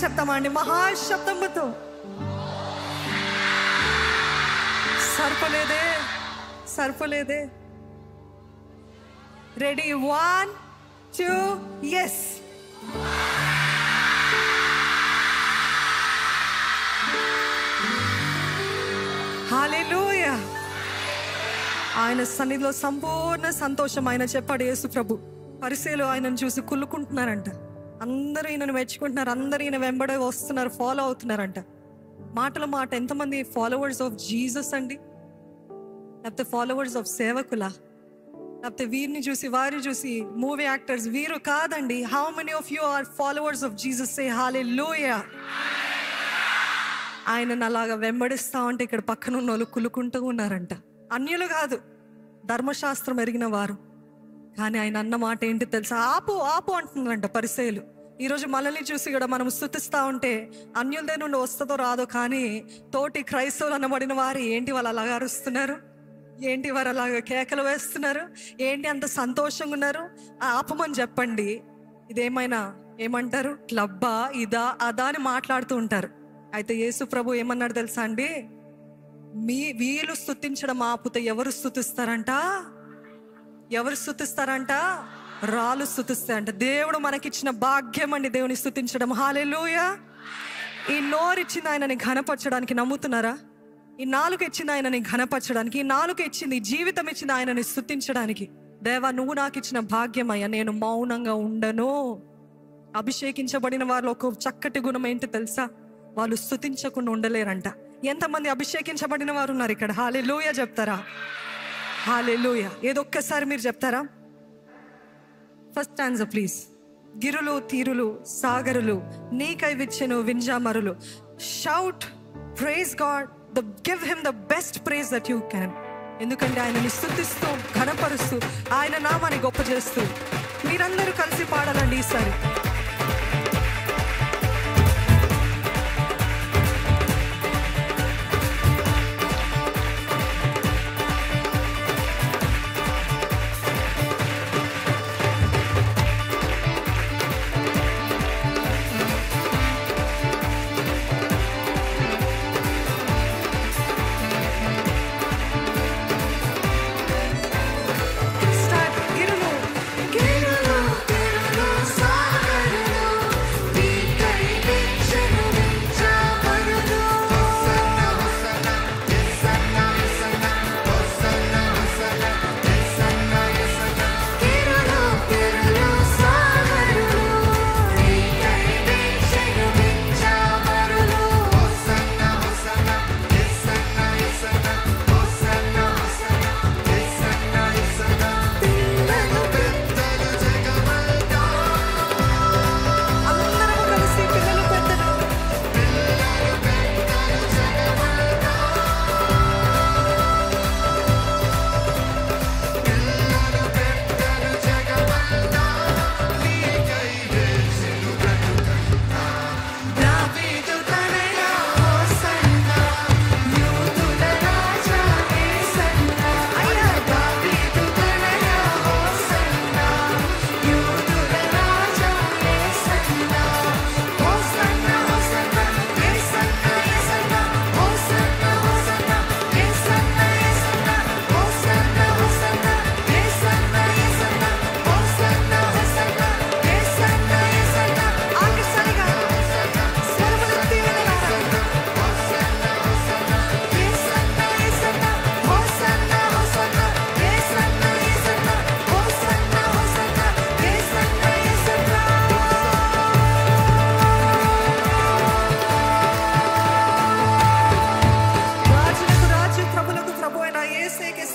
చెప్తామా అండి మహాశబ్దముతో? సరిపోలేదే, సరిపోలేదే. Ready, 1 2 yes. హల్లెలూయా. ఆయన సన్నిధిలో సంపూర్ణ సంతోషం. ఆయన చెప్పాడు యేసు ప్రభు, పరిసయ్యులు ఆయనను చూసి కుళ్ళుకుంటున్నారంట. అందరూ ఈయనను మెచ్చుకుంటున్నారు, అందరూ ఈయన వెంబడే వస్తున్నారు, ఫాలో అవుతున్నారంట. మాటల మాట ఎంతమంది ఫాలోవర్స్ ఆఫ్ జీసస్ అండి? లేకపోతే ఫాలోవర్స్ ఆఫ్ సేవకులా? లేకపోతే వీరిని చూసి వారిని చూసి మూవీ యాక్టర్స్? వీరు కాదండి. How many of you are followers of Jesus? Say hallelujah. ఆయనను అలాగా వెంబడిస్తా ఉంటే ఇక్కడ పక్కన ఉన్న వాళ్ళు కులుకుంటూ ఉన్నారంట. అన్యులు కాదు, ధర్మశాస్త్రం ఎరిగిన వారు. కానీ ఆయన అన్న మాట ఏంటి తెలుసా? ఆపు ఆపు అంటున్నారంట పరిసయ్యులు. ఈరోజు మనల్ని చూసి కూడా మనం స్తుతిస్తూ ఉంటే అన్యులదే నుండి వస్తుందో రాదో, కానీ తోటి క్రైస్తవులు అనబడిన వారు ఏంటి వాళ్ళు అలాగా అరుస్తున్నారు? ఏంటి వారు అలాగా కేకలు వేస్తున్నారు? ఏంటి అంత సంతోషంగా ఉన్నారు? ఆపమని చెప్పండి. ఇదేమైనా ఏమంటారు, క్లబ్బా, ఇదా అదా అని మాట్లాడుతూ ఉంటారు. అయితే యేసు ప్రభు ఏమన్నాడు తెలుసా అండి? వీళ్ళు స్తుతించడం ఆపుతే ఎవరు స్తుతిస్తారంట? ఎవరు స్తుతిస్తారంట? రాళ్ళు స్తుతిస్తాయంట. దేవుడు మనకిచ్చిన భాగ్యం అండి దేవుని స్తుతించడం. హల్లెలూయా. ఈ నోరు ఇచ్చింది ఆయనని ఘనపరచడానికి, నమ్ముతున్నారా? ఈ నాలుక ఇచ్చింది ఆయనని ఘనపరచడానికి, ఈ నాలుక ఇచ్చింది, జీవితం ఇచ్చింది ఆయనని స్తుతించడానికి. దేవా, నువ్వు నాకు ఇచ్చిన భాగ్యం అయ్యా, నేను మౌనంగా ఉండను. అభిషేకించబడిన వారిలో ఒక చక్కటి గుణం ఏంటి తెలుసా? వాళ్ళు స్తుతించకుండా ఉండలేరంట. ఎంతమంది అభిషేకించబడిన వారు ఉన్నారు ఇక్కడ? హల్లెలూయా చెప్తారా? హల్లెలూయా. ఏదొక్కసారి మీరు చెప్తారా? First stanza please. గిరులు తీరులు సాగరులు నీకై విచ్చెను వింజామరులు. Shout, praise God, give him the best praise that you can. ఎందుకంటే ఆయనని స్తుతిస్తూ ఘనపరుస్తూ ఆయన నామాన్ని గొప్ప చేస్తూ మీరందరూ కలిసి పాడాలండి ఈసారి.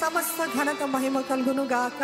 సమస్త ఘనత మహిమ కలుగును గాక.